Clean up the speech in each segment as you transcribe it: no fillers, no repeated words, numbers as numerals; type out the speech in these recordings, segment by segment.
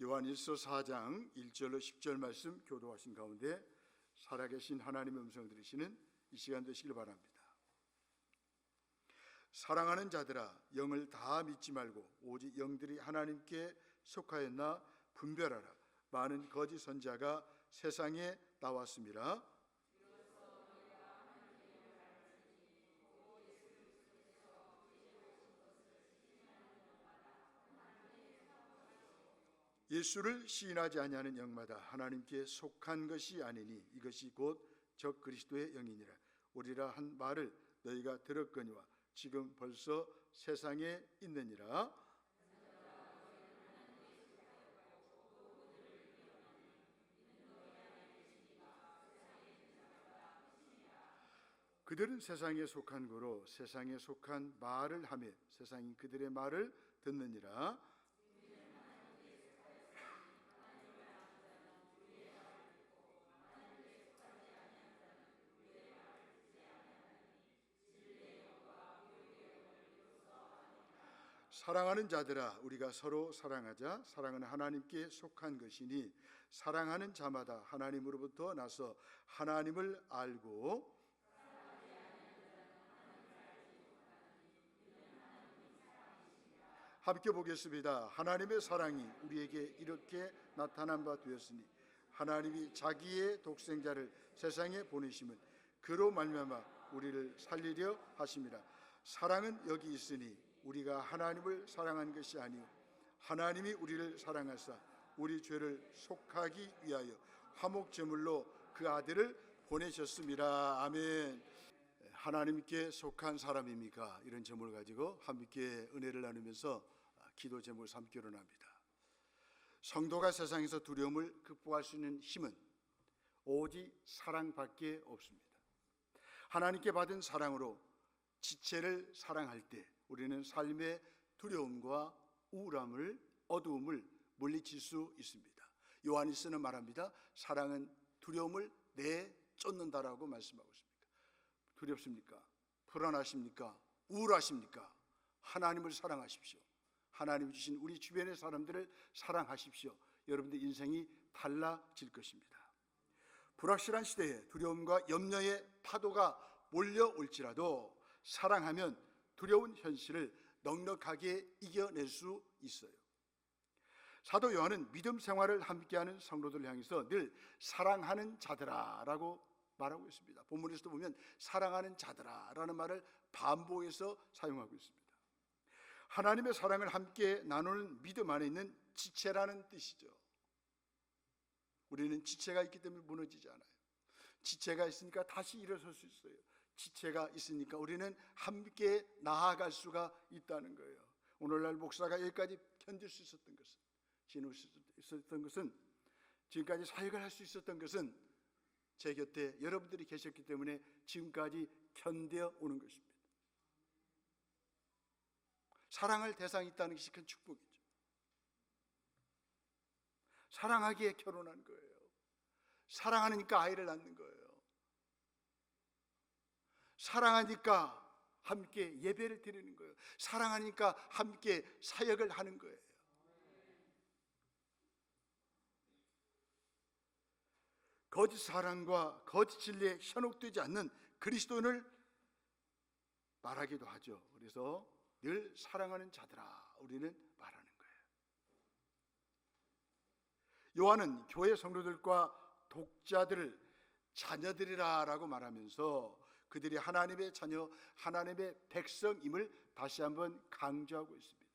요한일서 4장 1절로 10절 말씀 교도하신 가운데 살아계신 하나님의 음성 들으시는 이 시간 되시길 바랍니다. 사랑하는 자들아, 영을 다 믿지 말고 오직 영들이 하나님께 속하였나 분별하라. 많은 거짓 선지자가 세상에 나왔습니다. 예수를 시인하지 아니하는 영마다 하나님께 속한 것이 아니니 이것이 곧 적 그리스도의 영이니라. 우리라 한 말을 너희가 들었거니와 지금 벌써 세상에 있느니라. 그들은 세상에 속한 거로 세상에 속한 말을 하며 세상이 그들의 말을 듣느니라. 사랑하는 자들아, 우리가 서로 사랑하자. 사랑은 하나님께 속한 것이니 사랑하는 자마다 하나님으로부터 나서 하나님을 알고 함께 보겠습니다. 하나님의 사랑이 우리에게 이렇게 나타난 바 되었으니 하나님이 자기의 독생자를 세상에 보내심은 그로 말미암아 우리를 살리려 하심이라. 사랑은 여기 있으니 우리가 하나님을 사랑한 것이 아니요 하나님이 우리를 사랑하사 우리 죄를 속하기 위하여 화목 제물로 그 아들을 보내셨습니다. 아멘. 하나님께 속한 사람입니까? 이런 제목을 가지고 함께 은혜를 나누면서 기도 제목을 삼기로 합니다. 성도가 세상에서 두려움을 극복할 수 있는 힘은 오직 사랑밖에 없습니다. 하나님께 받은 사랑으로 지체를 사랑할 때 우리는 삶의 두려움과 우울함을, 어두움을 물리칠 수 있습니다. 요한일서는 말합니다. 사랑은 두려움을 내쫓는다라고 말씀하고 있습니다. 두렵습니까? 불안하십니까? 우울하십니까? 하나님을 사랑하십시오. 하나님이 주신 우리 주변의 사람들을 사랑하십시오. 여러분들 인생이 달라질 것입니다. 불확실한 시대에 두려움과 염려의 파도가 몰려올지라도 사랑하면 두려운 현실을 넉넉하게 이겨낼 수 있어요. 사도 요한은 믿음 생활을 함께하는 성도들을 향해서 늘 사랑하는 자들아 라고 말하고 있습니다. 본문에서도 보면 사랑하는 자들아 라는 말을 반복해서 사용하고 있습니다. 하나님의 사랑을 함께 나누는 믿음 안에 있는 지체라는 뜻이죠. 우리는 지체가 있기 때문에 무너지지 않아요. 지체가 있으니까 다시 일어설 수 있어요. 지체가 있으니까 우리는 함께 나아갈 수가 있다는 거예요. 오늘날 목사가 여기까지 견딜 수 있었던 것은, 지낼 수 있었던 것은, 지금까지 사역을 할 수 있었던 것은 제 곁에 여러분들이 계셨기 때문에 지금까지 견뎌오는 것입니다. 사랑할 대상이 있다는 것이 큰 축복이죠. 사랑하기에 결혼한 거예요. 사랑하니까 아이를 낳는 거예요. 사랑하니까 함께 예배를 드리는 거예요. 사랑하니까 함께 사역을 하는 거예요. 거짓 사랑과 거짓 진리에 현혹되지 않는 그리스도인을 말하기도 하죠. 그래서 늘 사랑하는 자들아 우리는 말하는 거예요. 요한은 교회 성도들과 독자들을 자녀들이라 라고 말하면서 그들이 하나님의 자녀, 하나님의 백성임을 다시 한번 강조하고 있습니다.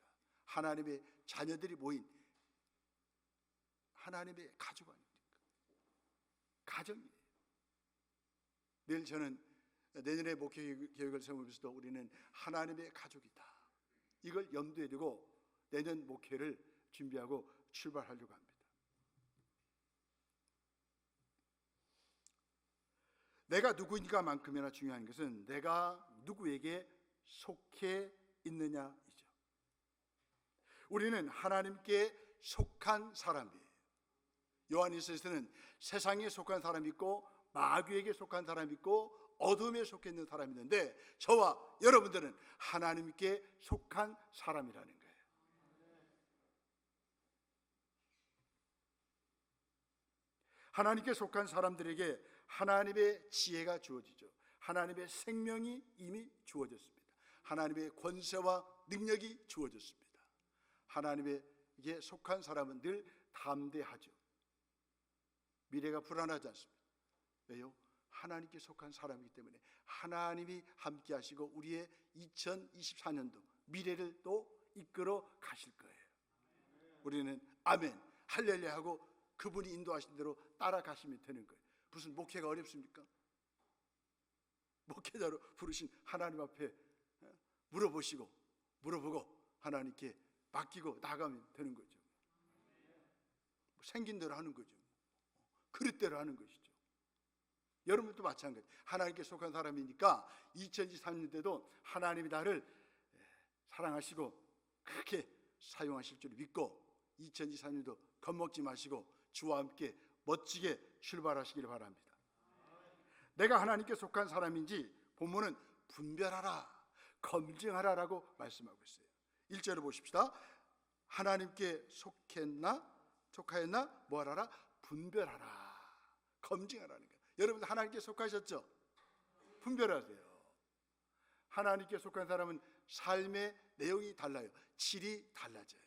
하나님의 자녀들이 모인 하나님의 가족 아닙니까? 가정이에요. 늘 저는 내년에 목회 계획을 세우면서도 우리는 하나님의 가족이다, 이걸 염두에 두고 내년 목회를 준비하고 출발하려고 합니다. 내가 누구인가만큼이나 중요한 것은 내가 누구에게 속해 있느냐이죠. 우리는 하나님께 속한 사람이에요. 요한일서에서는 세상에 속한 사람이 있고 마귀에게 속한 사람이 있고 어둠에 속해 있는 사람이 있는데 저와 여러분들은 하나님께 속한 사람이라는 거예요. 하나님께 속한 사람들에게 하나님의 지혜가 주어지죠. 하나님의 생명이 이미 주어졌습니다. 하나님의 권세와 능력이 주어졌습니다. 하나님에게 속한 사람은 늘 담대하죠. 미래가 불안하지 않습니다. 왜요? 하나님께 속한 사람이기 때문에 하나님이 함께 하시고 우리의 2024년도 미래를 또 이끌어 가실 거예요. 우리는 아멘, 할렐루야 하고 그분이 인도하신 대로 따라가시면 되는 거예요. 무슨 목회가 어렵습니까? 목회자로 부르신 하나님 앞에 물어보고 하나님께 맡기고 나가면 되는 거죠. 생긴 대로 하는 거죠. 그릇대로 하는 것이죠. 여러분도 마찬가지. 하나님께 속한 사람이니까 2023년에도 하나님이 나를 사랑하시고 그렇게 사용하실 줄 믿고 2023년도 겁먹지 마시고 주와 함께 멋지게 출발하시길 바랍니다. 내가 하나님께 속한 사람인지 본문은 분별하라, 검증하라라고 말씀하고 있어요. 1절을 보십시다. 하나님께 속하였나 뭐하라? 분별하라, 검증하라는 거예요. 여러분 하나님께 속하셨죠? 분별하세요. 하나님께 속한 사람은 삶의 내용이 달라요. 질이 달라져요.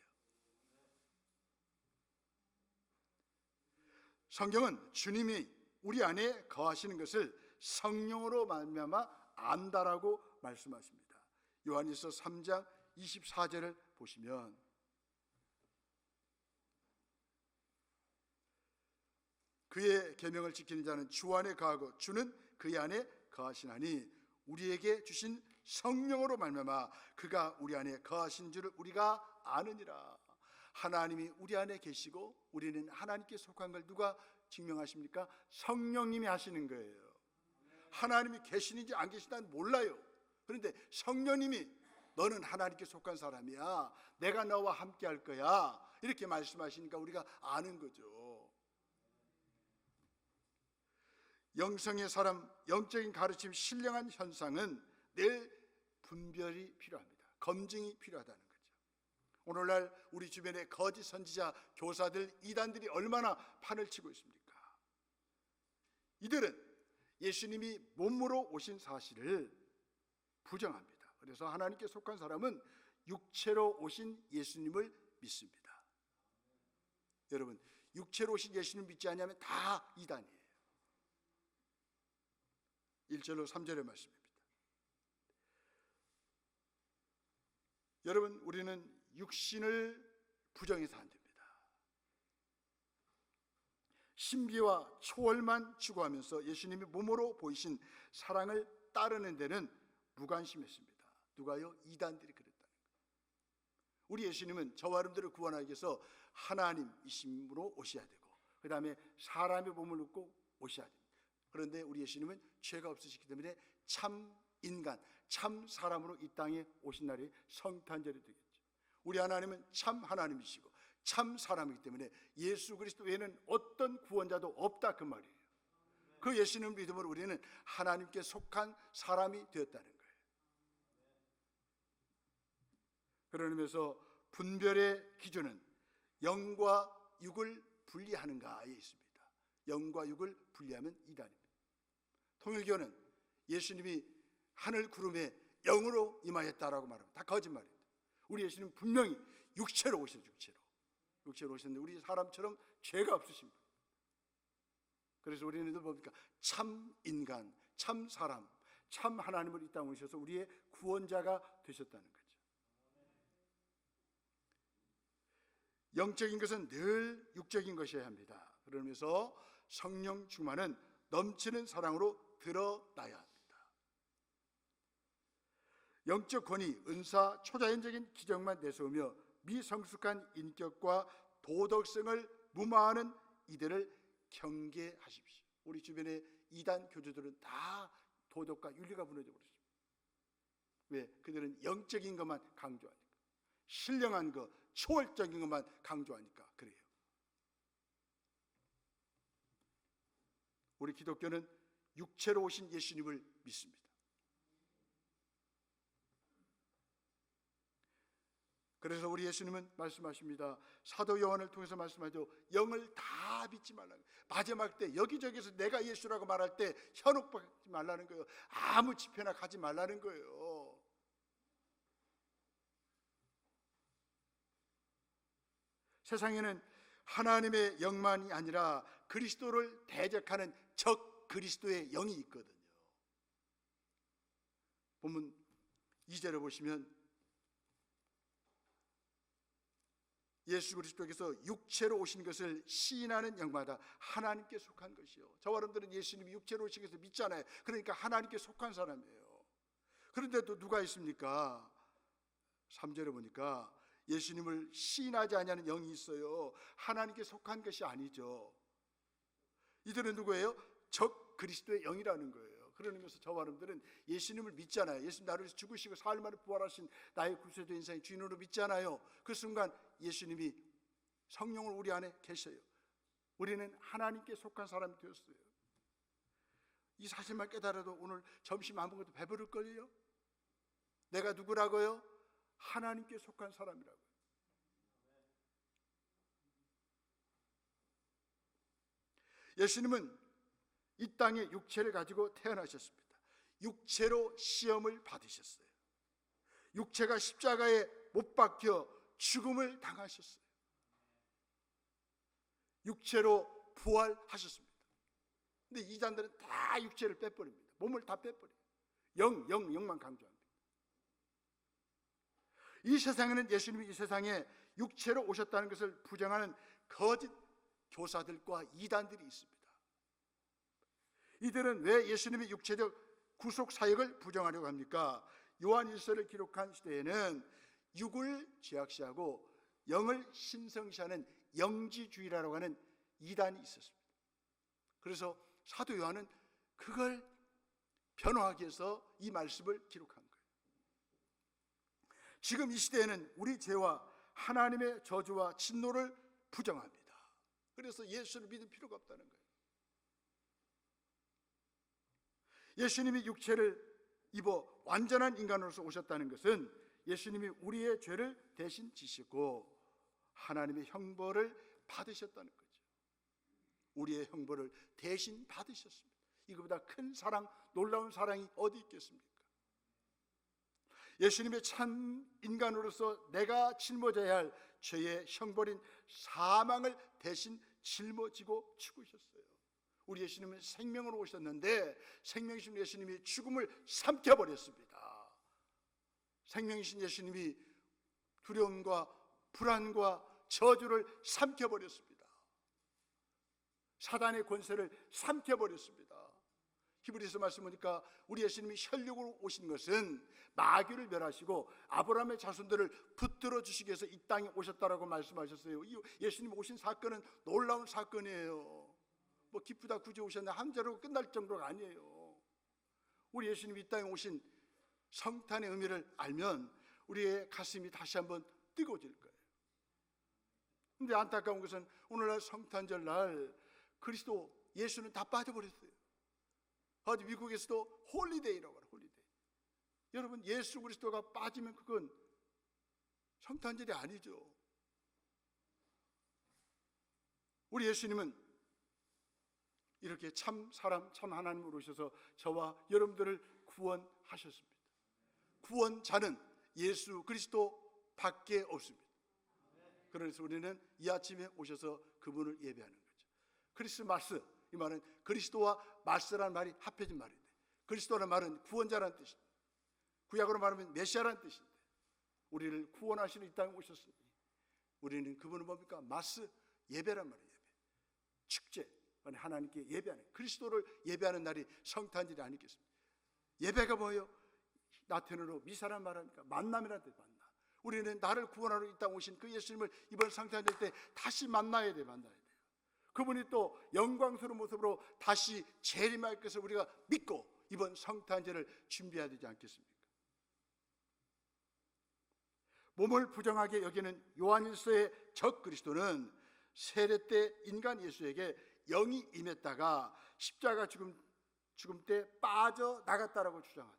성경은 주님이 우리 안에 거하시는 것을 성령으로 말미암아 안다라고 말씀하십니다. 요한일서 3장 24절을 보시면 그의 계명을 지키는 자는 주 안에 거하고 주는 그의 안에 거하시나니 우리에게 주신 성령으로 말미암아 그가 우리 안에 거하신 줄을 우리가 아느니라. 하나님이 우리 안에 계시고 우리는 하나님께 속한 걸 누가 증명하십니까? 성령님이 하시는 거예요. 하나님이 계시는지 안 계시는지 몰라요. 그런데 성령님이 너는 하나님께 속한 사람이야, 내가 너와 함께 할 거야, 이렇게 말씀하시니까 우리가 아는 거죠. 영성의 사람, 영적인 가르침, 신령한 현상은 늘 분별이 필요합니다. 검증이 필요하다는 거죠. 오늘날 우리 주변에 거짓 선지자, 교사들, 이단들이 얼마나 판을 치고 있습니까? 이들은 예수님이 몸으로 오신 사실을 부정합니다. 그래서 하나님께 속한 사람은 육체로 오신 예수님을 믿습니다. 여러분, 육체로 오신 예수님 믿지 않으면 다 이단이에요. 1절로 3절의 말씀입니다. 여러분, 우리는 육신을 부정해서 안 됩니다. 신비와 초월만 추구하면서 예수님이 몸으로 보이신 사랑을 따르는 데는 무관심했습니다. 누가요? 이단들이 그랬다는 거예요. 우리 예수님은 저와 여러분들을 구원하기 위해서 하나님이심으로 오셔야 되고 그 다음에 사람의 몸을 입고 오셔야 됩니다. 그런데 우리 예수님은 죄가 없으시기 때문에 참 인간, 참 사람으로 이 땅에 오신 날이 성탄절이 되겠죠. 우리 하나님은 참 하나님이시고 참 사람이기 때문에 예수 그리스도 외에는 어떤 구원자도 없다, 그 말이에요. 그 예수님을 믿음으로 우리는 하나님께 속한 사람이 되었다는 거예요. 그런 의미에서 분별의 기준은 영과 육을 분리하는가에 있습니다. 영과 육을 분리하면 이단입니다. 통일교는 예수님이 하늘 구름에 영으로 임하였다라고 말합니다. 다 거짓말입니다. 우리 예수님 분명히 육체로 오셨죠. 육체로 오셨는데 우리 사람처럼 죄가 없으십니다. 그래서 우리는 뭡니까? 참 인간, 참 사람, 참 하나님을 이 땅에 오셔서 우리의 구원자가 되셨다는 거죠. 영적인 것은 늘 육적인 것이어야 합니다. 그러면서 성령 충만은 넘치는 사랑으로 드러나야 합니다. 영적 권위, 은사, 초자연적인 기적만 내세우며 미성숙한 인격과 도덕성을 무마하는 이들을 경계하십시오. 우리 주변의 이단 교주들은 다 도덕과 윤리가 무너져 버렸습니다. 왜? 그들은 영적인 것만 강조하니까, 신령한 것, 초월적인 것만 강조하니까 그래요. 우리 기독교는 육체로 오신 예수님을 믿습니다. 그래서 우리 예수님은 말씀하십니다. 사도 요한을 통해서 말씀하죠. 영을 다 믿지 말라는 거예요. 마지막 때 여기저기서 내가 예수라고 말할 때 현혹받지 말라는 거예요. 아무 집회나 가지 말라는 거예요. 세상에는 하나님의 영만이 아니라 그리스도를 대적하는 적 그리스도의 영이 있거든요. 본문 2절에 보시면 예수 그리스도께서 육체로 오신 것을 시인하는 영마다 하나님께 속한 것이요. 저와 여러분들은 예수님이 육체로 오신 것을 믿잖아요. 그러니까 하나님께 속한 사람이에요. 그런데 또 누가 있습니까? 3절에 보니까 예수님을 시인하지 아니하는 영이 있어요. 하나님께 속한 것이 아니죠. 이들은 누구예요? 적 그리스도의 영이라는 거예요. 그러는 것은 저와 여러분들은 예수님을 믿잖아요. 예수님 나를 위해서 죽으시고 사흘 만에 부활하신 나의 구세주 인생의 주인으로 믿잖아요. 그 순간 예수님이 성령을 우리 안에 계셔요. 우리는 하나님께 속한 사람이 되었어요. 이 사실만 깨달아도 오늘 점심 안 먹어도 배부를걸요? 내가 누구라고요? 하나님께 속한 사람이라고요. 예수님은 이 땅에 육체를 가지고 태어나셨습니다. 육체로 시험을 받으셨어요. 육체가 십자가에 못 박혀 죽음을 당하셨어요. 육체로 부활하셨습니다. 근데 이단들은 다 육체를 빼버립니다. 몸을 다 빼버려요. 영만 강조합니다. 이 세상에는 예수님이 이 세상에 육체로 오셨다는 것을 부정하는 거짓 교사들과 이단들이 있습니다. 이들은 왜 예수님이 육체적 구속 사역을 부정하려고 합니까? 요한 1서를 기록한 시대에는 육을 죄악시하고 영을 신성시하는 영지주의라고 하는 이단이 있었습니다. 그래서 사도 요한은 그걸 변호하기 위해서 이 말씀을 기록한 거예요. 지금 이 시대에는 우리 죄와 하나님의 저주와 진노를 부정합니다. 그래서 예수를 믿을 필요가 없다는 거예요. 예수님이 육체를 입어 완전한 인간으로서 오셨다는 것은 예수님이 우리의 죄를 대신 지시고 하나님의 형벌을 받으셨다는 거죠. 우리의 형벌을 대신 받으셨습니다. 이거보다 큰 사랑, 놀라운 사랑이 어디 있겠습니까? 예수님의 참 인간으로서 내가 짊어져야 할 죄의 형벌인 사망을 대신 짊어지고 죽으셨어요. 우리 예수님은 생명으로 오셨는데 생명이신 예수님이 죽음을 삼켜버렸습니다. 생명이신 예수님이 두려움과 불안과 저주를 삼켜버렸습니다. 사단의 권세를 삼켜버렸습니다. 히브리서 말씀 보니까 우리 예수님이 혈육으로 오신 것은 마귀를 멸하시고 아브라함의 자손들을 붙들어 주시기 위해서 이 땅에 오셨다라고 말씀하셨어요. 이 예수님 오신 사건은 놀라운 사건이에요. 뭐 기쁘다 굳이 오셨나 함자로 끝날 정도가 아니에요. 우리 예수님이 이 땅에 오신 성탄의 의미를 알면 우리의 가슴이 다시 한번 뜨거워질 거예요. 근데 안타까운 것은 오늘날 성탄절 날 그리스도 예수는 다 빠져버렸어요. 어디 미국에서도 홀리데이라고 해요. 홀리데이. 여러분 예수 그리스도가 빠지면 그건 성탄절이 아니죠. 우리 예수님은 이렇게 참 사람, 참 하나님으로 오셔서 저와 여러분들을 구원하셨습니다. 구원자는 예수 그리스도 밖에 없습니다. 그래서 우리는 이 아침에 오셔서 그분을 예배하는 거죠. 크리스마스, 이 말은 그리스도와 마스라는 말이 합해진 말인데, 그리스도라는 말은 구원자라는 뜻입니다. 구약으로 말하면 메시아라는 뜻인데, 우리를 구원하시는 이 땅에 오셨으니 우리는 그분은 뭡니까? 마스, 예배란 말이에요. 예배. 축제, 하나님께 예배하는, 그리스도를 예배하는 날이 성탄절이 아니겠습니까? 예배가 뭐예요? 라틴어로 미사란 말합니까? 만남이라는 뜻, 만남. 우리는 나를 구원하러 이 땅 오신 그 예수님을 이번 성탄절 때 다시 만나야 돼요. 만나야 돼요. 그분이 또 영광스러운 모습으로 다시 재림할 것을 우리가 믿고 이번 성탄절을 준비해야 되지 않겠습니까? 몸을 부정하게 여기는 요한일서의 적 그리스도는 세례 때 인간 예수에게 영이 임했다가 십자가 죽음 때 빠져나갔다라고 주장합니다.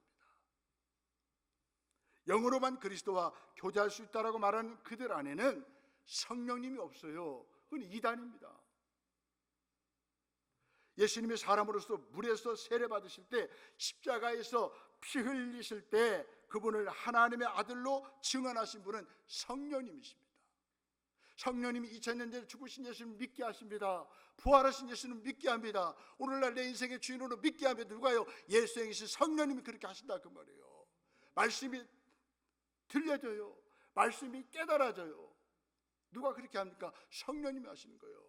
영으로만 그리스도와 교제할 수 있다라고 말하는 그들 안에는 성령님이 없어요. 그건 이단입니다. 예수님이 사람으로서 물에서 세례받으실 때, 십자가에서 피 흘리실 때 그분을 하나님의 아들로 증언하신 분은 성령님이십니다. 성령님이 2000년 전에 죽으신 예수님을 믿게 하십니다. 부활하신 예수님을 믿게 합니다. 오늘날 내 인생의 주인으로 믿게 합니다. 누가요? 예수의 영이신 성령님이 그렇게 하신다 그 말이에요. 말씀이 들려져요. 말씀이 깨달아져요. 누가 그렇게 합니까? 성령님이 하시는 거예요.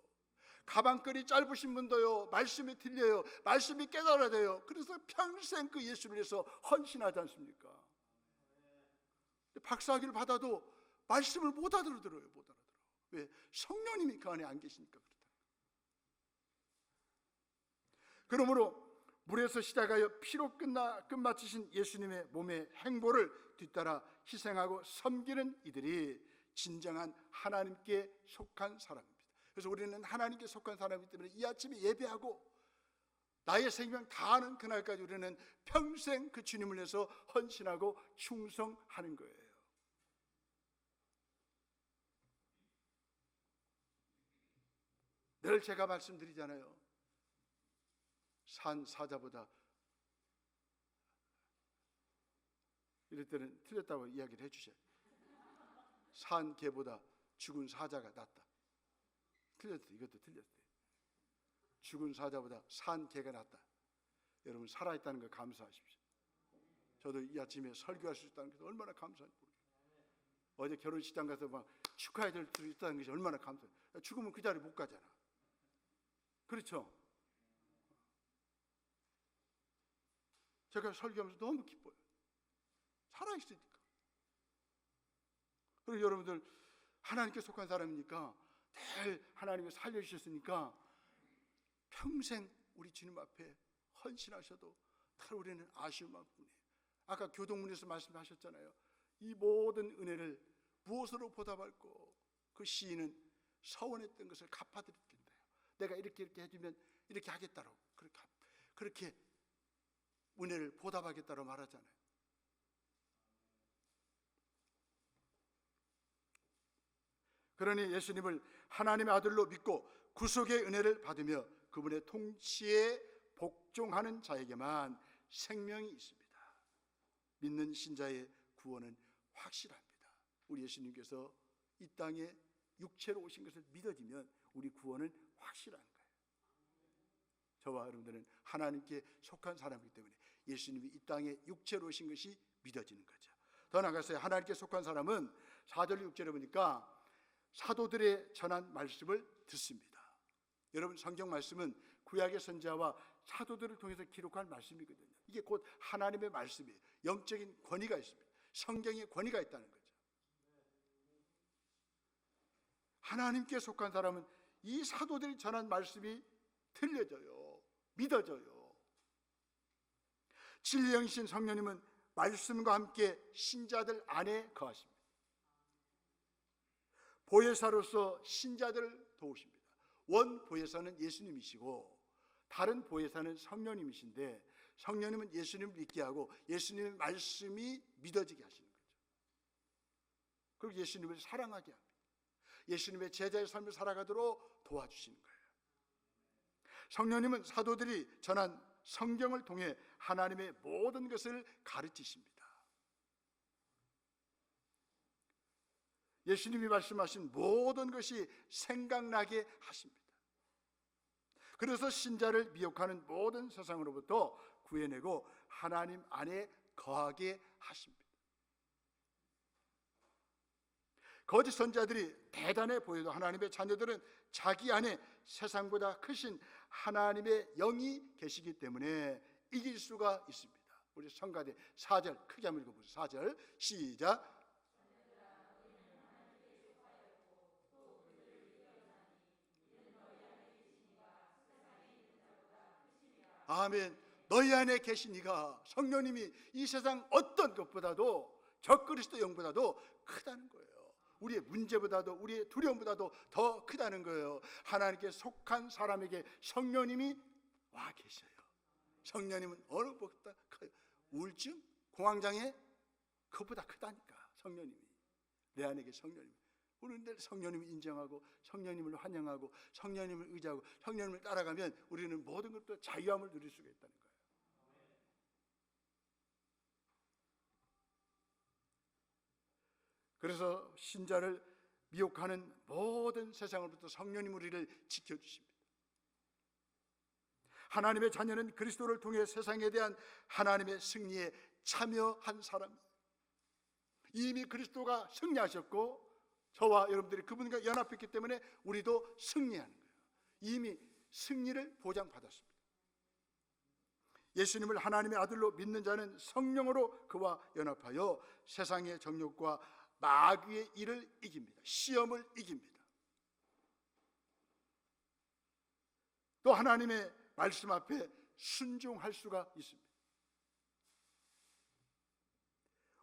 가방끈이 짧으신 분도요, 말씀이 들려요. 말씀이 깨달아져요. 그래서 평생 그 예수를 위해서 헌신하지 않습니까? 박사학위를 받아도 말씀을 못 알아들어요. 못 알아들어. 왜? 성령님이 그 안에 안 계시니까 그렇다. 그러므로 물에서 시작하여 피로 끝마치신 예수님의 몸의 행보를 뒤따라 희생하고 섬기는 이들이 진정한 하나님께 속한 사람입니다. 그래서 우리는 하나님께 속한 사람이기 때문에 이 아침에 예배하고 나의 생명 다하는 그날까지 우리는 평생 그 주님을 위해서 헌신하고 충성하는 거예요. 늘 제가 말씀드리잖아요. 산 사자보다, 이럴 때는 틀렸다고 이야기를 해주셔요. 산 개보다 죽은 사자가 낫다. 틀렸어요. 이것도 틀렸어요. 죽은 사자보다 산 개가 낫다. 여러분 살아있다는 거 감사하십시오. 저도 이 아침에 설교할 수 있다는 것도 얼마나 감사한지 모르겠어요. 어제 결혼식장 가서 막 축하해 줄 수 있다는 것이 얼마나 감사해요. 죽으면 그 자리 못 가잖아. 그렇죠? 제가 설교하면서 너무 기뻐요. 살아있으니까. 그리고 여러분들 하나님께 속한 사람이니까 늘 하나님이 살려주셨으니까 평생 우리 주님 앞에 헌신하셔도 늘 우리는 아쉬움만 뿐이에요. 아까 교동문에서 말씀하셨잖아요. 이 모든 은혜를 무엇으로 보답할고? 그 시인은 서원했던 것을 갚아드린대요. 내가 이렇게 해주면 이렇게 하겠다고 그렇게 은혜를 보답하겠다고 말하잖아요. 그러니 예수님을 하나님의 아들로 믿고 구속의 은혜를 받으며 그분의 통치에 복종하는 자에게만 생명이 있습니다. 믿는 신자의 구원은 확실합니다. 우리 예수님께서 이 땅에 육체로 오신 것을 믿어지면 우리 구원은 확실한 거예요. 저와 여러분들은 하나님께 속한 사람이기 때문에 예수님이 이 땅에 육체로 오신 것이 믿어지는 거죠. 더 나아가서 하나님께 속한 사람은 4절 6절에 보니까 사도들의 전한 말씀을 듣습니다. 여러분 성경 말씀은 구약의 선지자와 사도들을 통해서 기록한 말씀이거든요. 이게 곧 하나님의 말씀이에요. 영적인 권위가 있습니다. 성경의 권위가 있다는 거죠. 하나님께 속한 사람은 이 사도들이 전한 말씀이 들려져요. 믿어져요. 진리의 영이신 성령님은 말씀과 함께 신자들 안에 거하십니다. 보혜사로서 신자들을 도우십니다. 원 보혜사는 예수님이시고 다른 보혜사는 성령님이신데 성령님은 예수님을 믿게 하고 예수님의 말씀이 믿어지게 하시는 거죠. 그리고 예수님을 사랑하게 합니다. 예수님의 제자의 삶을 살아가도록 도와주시는 거예요. 성령님은 사도들이 전한 성경을 통해 하나님의 모든 것을 가르치십니다. 예수님이 말씀하신 모든 것이 생각나게 하십니다. 그래서 신자를 미혹하는 모든 세상으로부터 구해내고 하나님 안에 거하게 하십니다. 거짓 선자들이 대단해 보여도 하나님의 자녀들은 자기 안에 세상보다 크신 하나님의 영이 계시기 때문에 이길 수가 있습니다. 우리 성가대 4절 크게 한번 읽어보세요. 4절 시작. 아멘. 너희 안에 계신 이가 성령님이 이 세상 어떤 것보다도 적그리스도 영보다도 크다는 거예요. 우리의 문제보다도 우리의 두려움보다도 더 크다는 거예요. 하나님께 속한 사람에게 성령님이 와 계셔요. 성령님은 어느 것보다 커요. 우울증, 공황장애, 그것보다 크다니까. 성령님이 내 안에 계신 성령님. 우리는 늘 성령님을 인정하고 성령님을 환영하고 성령님을 의지하고 성령님을 따라가면 우리는 모든 것도 자유함을 누릴 수가 있다는 거예요. 그래서 신자를 미혹하는 모든 세상으로부터 성령님 우리를 지켜주십니다. 하나님의 자녀는 그리스도를 통해 세상에 대한 하나님의 승리에 참여한 사람입니다. 이미 그리스도가 승리하셨고 저와 여러분들이 그분과 연합했기 때문에 우리도 승리하는 거예요. 이미 승리를 보장받았습니다. 예수님을 하나님의 아들로 믿는 자는 성령으로 그와 연합하여 세상의 정욕과 마귀의 일을 이깁니다. 시험을 이깁니다. 또 하나님의 말씀 앞에 순종할 수가 있습니다.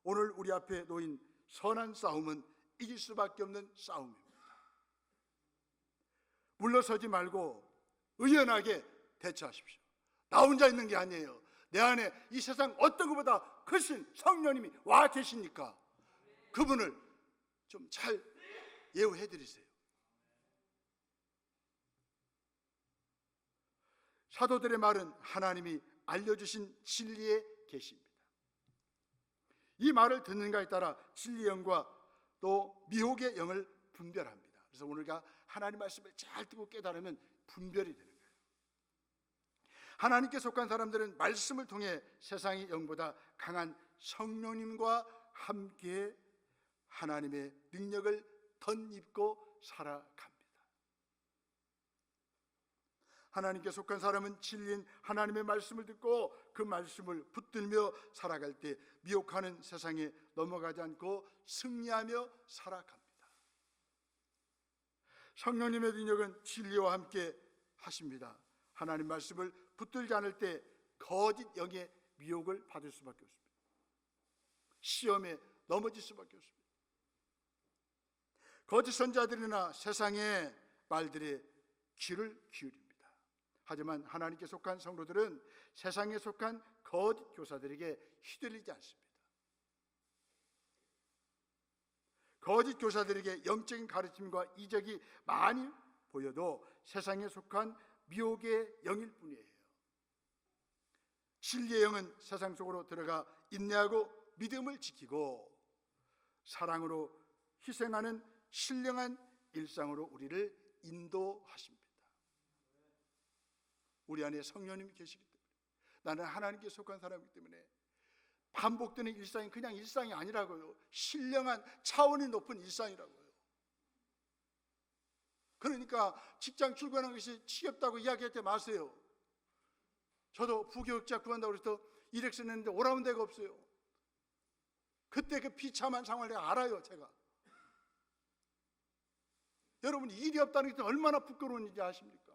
오늘 우리 앞에 놓인 선한 싸움은 이길 수밖에 없는 싸움입니다. 물러서지 말고 의연하게 대처하십시오. 나 혼자 있는 게 아니에요. 내 안에 이 세상 어떤 것보다 크신 성령님이 와 계시니까 그분을 좀 잘 예우해 드리세요. 사도들의 말은 하나님이 알려주신 진리의 계시입니다. 이 말을 듣는가에 따라 진리의 영과 또 미혹의 영을 분별합니다. 그래서 오늘가 하나님 말씀을 잘 듣고 깨달으면 분별이 되는 거예요. 하나님께 속한 사람들은 말씀을 통해 세상의 영보다 강한 성령님과 함께 하나님의 능력을 덧입고 살아갑니다. 하나님께 속한 사람은 진리인 하나님의 말씀을 듣고 그 말씀을 붙들며 살아갈 때 미혹하는 세상에 넘어가지 않고 승리하며 살아갑니다. 성령님의 능력은 진리와 함께 하십니다. 하나님 말씀을 붙들지 않을 때 거짓 영의 미혹을 받을 수밖에 없습니다. 시험에 넘어질 수밖에 없습니다. 거짓 선자들이나 세상의 말들에 귀를 기울입니다. 하지만 하나님께 속한 성도들은 세상에 속한 거짓 교사들에게 휘둘리지 않습니다. 거짓 교사들에게 영적인 가르침과 이적이 많이 보여도 세상에 속한 미혹의 영일 뿐이에요. 진리의 영은 세상 속으로 들어가 인내하고 믿음을 지키고 사랑으로 희생하는 신령한 일상으로 우리를 인도하십니다. 우리 안에 성령님이 계시기 때문에 나는 하나님께 속한 사람이기 때문에 반복되는 일상이 그냥 일상이 아니라고요. 신령한 차원이 높은 일상이라고요. 그러니까 직장 출근하는 것이 지겹다고 이야기할 마세요. 저도 부교육자 구한다고 해서 일액션 했는데 오라는 데가 없어요. 그때 그 비참한 상황을 내가 알아요. 제가 여러분 일이 없다는 게 얼마나 부끄러운 일인지 아십니까?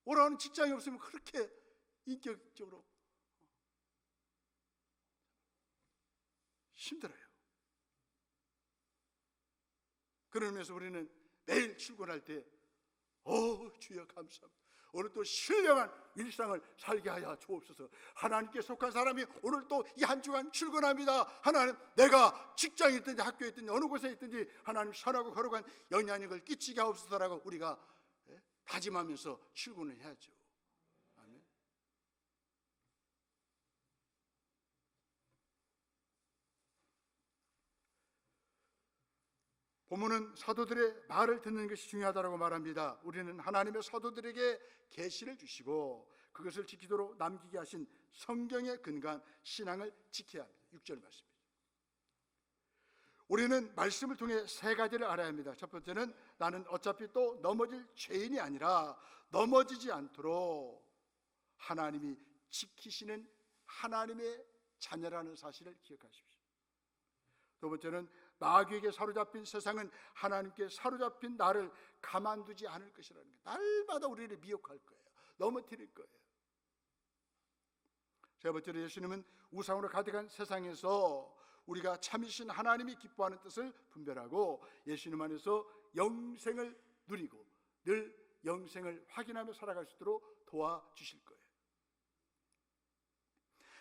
오라는 직장이 없으면 그렇게 인격적으로 힘들어요. 그러면서 우리는 매일 출근할 때 주여 감사합니다. 오늘 또 신령한 일상을 살게 하여 주옵소서. 하나님께 속한 사람이 오늘 또 이 한 주간 출근합니다. 하나님, 내가 직장에 있든지 학교에 있든지 어느 곳에 있든지 하나님 선하고 거룩한 영향력을 끼치게 하옵소서라고 우리가 다짐하면서 출근을 해야죠. 아멘. 본문은 사도들의 말을 듣는 것이 중요하다고 말합니다. 우리는 하나님의 사도들에게 계시를 주시고 그것을 지키도록 남기게 하신 성경에 근거한 신앙을 지켜야 합니다. 6절 말씀입니다. 우리는 말씀을 통해 세 가지를 알아야 합니다. 첫 번째는 나는 어차피 또 넘어질 죄인이 아니라 넘어지지 않도록 하나님이 지키시는 하나님의 자녀라는 사실을 기억하십시오. 두 번째는 마귀에게 사로잡힌 세상은 하나님께 사로잡힌 나를 가만두지 않을 것이라는 거예요. 날마다 우리를 미혹할 거예요. 넘어뜨릴 거예요. 세 번째로 예수님은 우상으로 가득한 세상에서 우리가 참이신 하나님이 기뻐하는 뜻을 분별하고 예수님 안에서 영생을 누리고 늘 영생을 확인하며 살아갈 수 있도록 도와주실 거예요.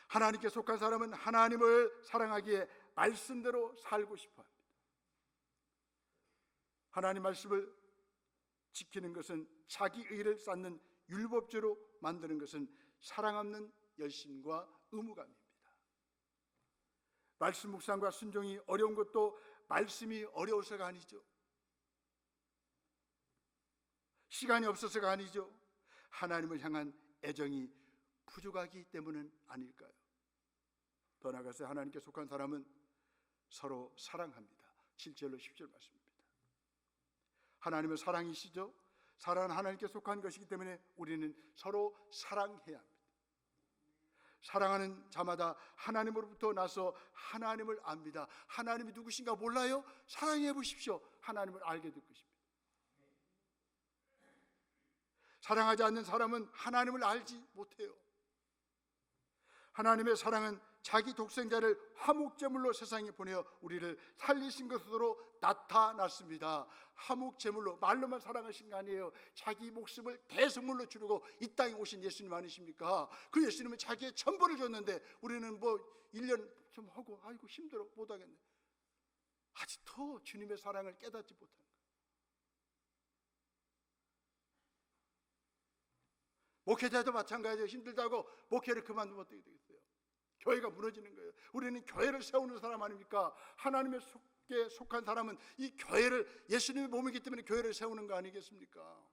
하나님께 속한 사람은 하나님을 사랑하기에 말씀대로 살고 싶어 합니다. 하나님 말씀을 지키는 것은, 자기 의를 쌓는 율법죄로 만드는 것은 사랑 없는 열심과 의무감입니다. 말씀 묵상과 순종이 어려운 것도 말씀이 어려워서가 아니죠. 시간이 없어서가 아니죠. 하나님을 향한 애정이 부족하기 때문은 아닐까요? 더 나아가서 하나님께 속한 사람은 서로 사랑합니다. 7절로 10절 말씀입니다. 하나님은 사랑이시죠. 사랑은 하나님께 속한 것이기 때문에 우리는 서로 사랑해야 합니다. 사랑하는 자마다 하나님으로부터 나서 하나님을 압니다. 하나님이 누구신가 몰라요? 사랑해 보십시오. 하나님을 알게 될 것입니다. 사랑하지 않는 사람은 하나님을 알지 못해요. 하나님의 사랑은 자기 독생자를 화목제물로 세상에 보내어 우리를 살리신 것으로 나타났습니다. 화목제물로, 말로만 사랑하신 거 아니에요. 자기 목숨을 대속물로 주르고 이 땅에 오신 예수님 아니십니까? 그 예수님은 자기의 전부를 줬는데 우리는 뭐 1년 좀 하고 아이고 힘들어 못하겠네. 아직도 주님의 사랑을 깨닫지 못하는 거예요. 목회자도 마찬가지예요. 힘들다고 목회를 그만두면 어떻게 되겠어요? 교회가 무너지는 거예요. 우리는 교회를 세우는 사람 아닙니까? 하나님의 속에 속한 사람은 이 교회를, 예수님의 몸이기 때문에 교회를 세우는 거 아니겠습니까?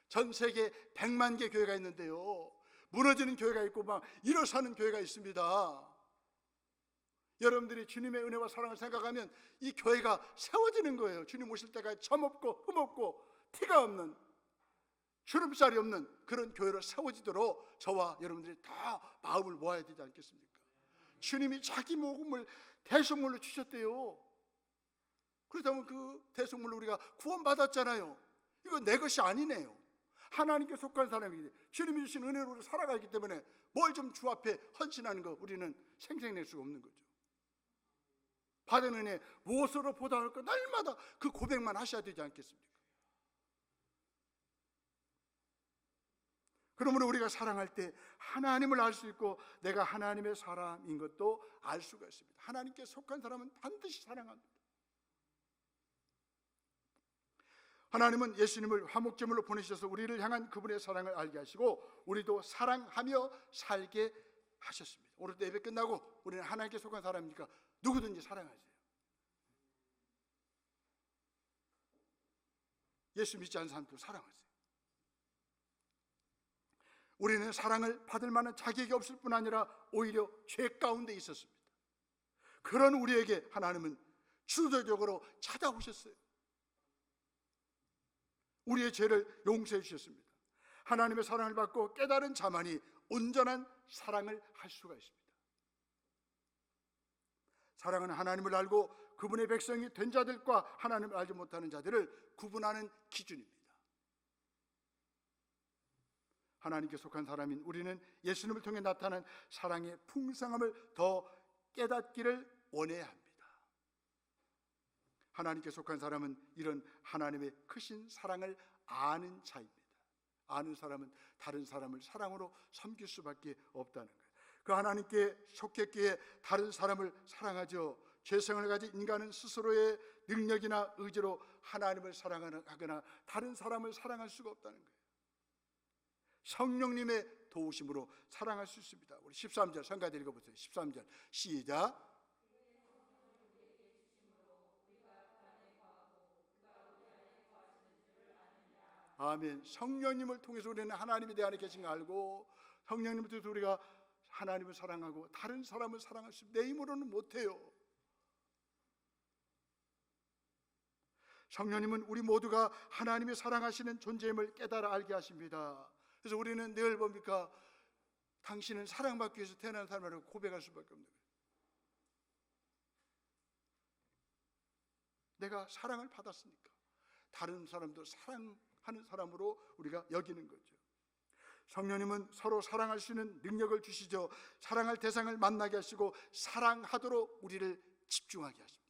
전 세계 100만 개 교회가 있는데요, 무너지는 교회가 있고 막 일어서는 교회가 있습니다. 여러분들이 주님의 은혜와 사랑을 생각하면 이 교회가 세워지는 거예요. 주님 오실 때까지 점 없고 흠 없고 티가 없는, 주름살이 없는 그런 교회로 세워지도록 저와 여러분들이 다 마음을 모아야 되지 않겠습니까? 주님이 자기 복음을 대속물로 주셨대요. 그렇다면 그 대속물로 우리가 구원받았잖아요. 이거 내 것이 아니네요. 하나님께 속한 사람이기 때문에, 주님이 주신 은혜로 우리 살아가기 때문에 뭘 좀 주 앞에 헌신하는 거 우리는 생색낼 수가 없는 거죠. 받은 은혜 무엇으로 보답할까? 날마다 그 고백만 하셔야 되지 않겠습니까? 그러므로 우리가 사랑할 때 하나님을 알 수 있고 내가 하나님의 사람인 것도 알 수가 있습니다. 하나님께 속한 사람은 반드시 사랑합니다. 하나님은 예수님을 화목제물로 보내셔서 우리를 향한 그분의 사랑을 알게 하시고 우리도 사랑하며 살게 하셨습니다. 오늘 예배 끝나고 우리는 하나님께 속한 사람이니까 누구든지 사랑하세요. 예수 믿지 않는 사람도 사랑하세요. 우리는 사랑을 받을 만한 자격이 없을 뿐 아니라 오히려 죄 가운데 있었습니다. 그런 우리에게 하나님은 주도적으로 찾아오셨어요. 우리의 죄를 용서해 주셨습니다. 하나님의 사랑을 받고 깨달은 자만이 온전한 사랑을 할 수가 있습니다. 사랑은 하나님을 알고 그분의 백성이 된 자들과 하나님을 알지 못하는 자들을 구분하는 기준입니다. 하나님께 속한 사람인 우리는 예수님을 통해 나타난 사랑의 풍성함을 더 깨닫기를 원해야 합니다. 하나님께 속한 사람은 이런 하나님의 크신 사랑을 아는 자입니다. 아는 사람은 다른 사람을 사랑으로 섬길 수밖에 없다는 거예요. 그 하나님께 속했기에 다른 사람을 사랑하죠. 죄성을 가진 인간은 스스로의 능력이나 의지로 하나님을 사랑하거나 다른 사람을 사랑할 수가 없다는 거예요. 성령님의 도우심으로 사랑할 수 있습니다. 우리 13절 성가대 읽어보세요. 13절 시작. 아멘. 성령님을 통해서 우리는 하나님이 내 안에 계신 거 알고 성령님을 통해서 우리가 하나님을 사랑하고 다른 사람을 사랑할 수 있습니다. 내 힘으로는 못해요. 성령님은 우리 모두가 하나님이 사랑하시는 존재임을 깨달아 알게 하십니다. 그래서 우리는 늘 뭡니까? 당신은 사랑받기 위해서 태어난 사람이라고 고백할 수밖에 없는 거예요. 내가 사랑을 받았으니까 다른 사람도 사랑하는 사람으로 우리가 여기는 거죠. 성령님은 서로 사랑할 수 있는 능력을 주시죠. 사랑할 대상을 만나게 하시고 사랑하도록 우리를 집중하게 하십니다.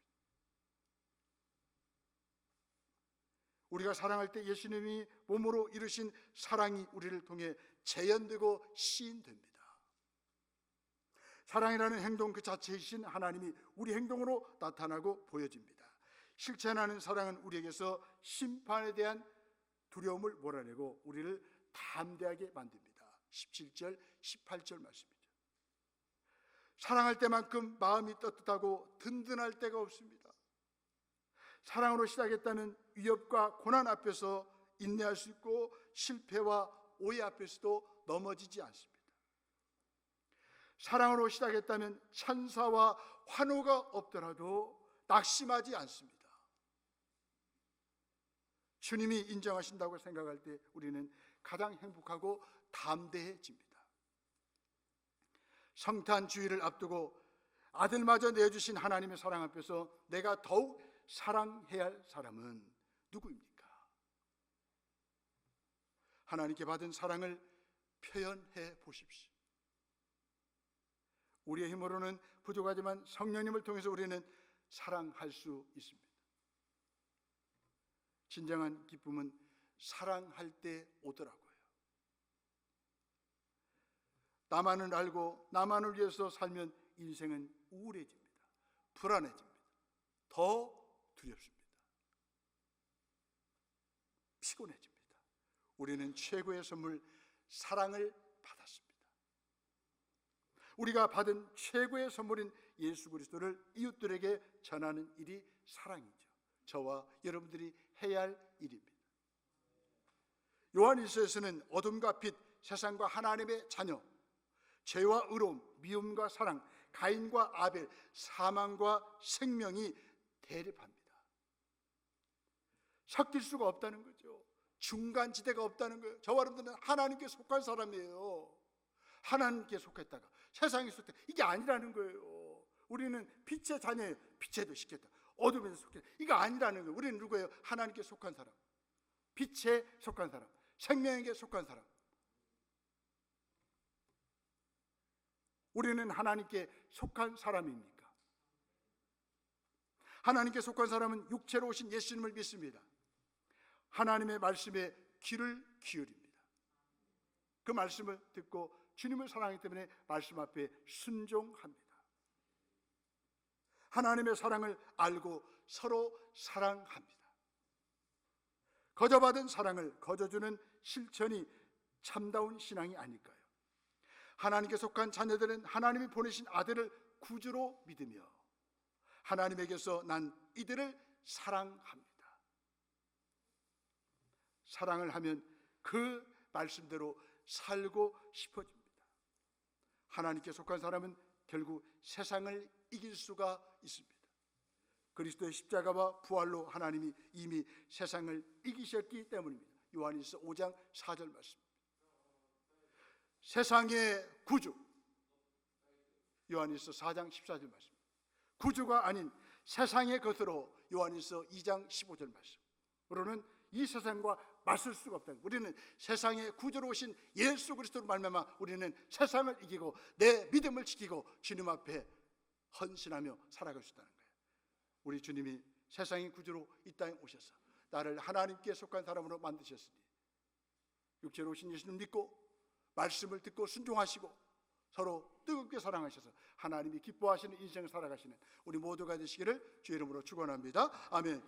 우리가 사랑할 때 예수님이 몸으로 이루신 사랑이 우리를 통해 재현되고 시인됩니다. 사랑이라는 행동 그 자체이신 하나님이 우리 행동으로 나타나고 보여집니다. 실천하는 사랑은 우리에게서 심판에 대한 두려움을 몰아내고 우리를 담대하게 만듭니다. 17절, 18절 말씀이죠. 사랑할 때만큼 마음이 떳떳하고 든든할 때가 없습니다. 사랑으로 시작했다는 위협과 고난 앞에서 인내할 수 있고 실패와 오해 앞에서도 넘어지지 않습니다. 사랑으로 시작했다면 찬사와 환호가 없더라도 낙심하지 않습니다. 주님이 인정하신다고 생각할 때 우리는 가장 행복하고 담대해집니다. 성탄 주일을 앞두고 아들마저 내어주신 하나님의 사랑 앞에서 내가 더욱 사랑해야 할 사람은 누구입니까? 하나님께 받은 사랑을 표현해 보십시오. 우리의 힘으로는 부족하지만 성령님을 통해서 우리는 사랑할 수 있습니다. 진정한 기쁨은 사랑할 때 오더라고요. 나만을 알고 나만을 위해서 살면 인생은 우울해집니다. 불안해집니다. 더 두렵습니다. 피곤해집니다. 우리는 최고의 선물 사랑을 받았습니다. 우리가 받은 최고의 선물인 예수 그리스도를 이웃들에게 전하는 일이 사랑이죠. 저와 여러분들이 해야 할 일입니다. 요한일서에서는 어둠과 빛, 세상과 하나님의 자녀, 죄와 의로움, 미움과 사랑, 가인과 아벨, 사망과 생명이 대립합니다. 섞일 수가 없다는 거죠. 중간지대가 없다는 거예요. 저와 여러분들은 하나님께 속한 사람이에요. 하나님께 속했다가 세상에 속했다, 이게 아니라는 거예요. 우리는 빛의 자녀예요. 빛에도 시켰다, 어둠에도 속했다, 이거 아니라는 거예요. 우리는 누구예요? 하나님께 속한 사람, 빛에 속한 사람, 생명에게 속한 사람. 우리는 하나님께 속한 사람입니까? 하나님께 속한 사람은 육체로 오신 예수님을 믿습니다. 하나님의 말씀에 귀를 기울입니다. 그 말씀을 듣고 주님을 사랑하기 때문에 말씀 앞에 순종합니다. 하나님의 사랑을 알고 서로 사랑합니다. 거저받은 사랑을 거저주는 실천이 참다운 신앙이 아닐까요? 하나님께 속한 자녀들은 하나님이 보내신 아들을 구주로 믿으며 하나님에게서 난 이들을 사랑합니다. 사랑을 하면 그 말씀대로 살고 싶어집니다. 하나님께 속한 사람은 결국 세상을 이길 수가 있습니다. 그리스도의 십자가와 부활로 하나님이 이미 세상을 이기셨기 때문입니다. 요한일서 5장 4절 말씀. 세상의 구주, 요한일서 4장 14절 말씀. 구주가 아닌 세상의 것으로 요한일서 2장 15절 말씀으로는 이 세상과 맞설 수가 없다. 우리는 세상의 구주로 오신 예수 그리스도로 말미암아 우리는 세상을 이기고 내 믿음을 지키고 주님 앞에 헌신하며 살아갈 수 있다는 거예요. 우리 주님이 세상의 구주로 이 땅에 오셔서 나를 하나님께 속한 사람으로 만드셨으니 육체로 오신 예수님 믿고 말씀을 듣고 순종하시고 서로 뜨겁게 사랑하셔서 하나님이 기뻐하시는 인생을 살아가시는 우리 모두가 되시기를 주의 이름으로 축원합니다. 아멘.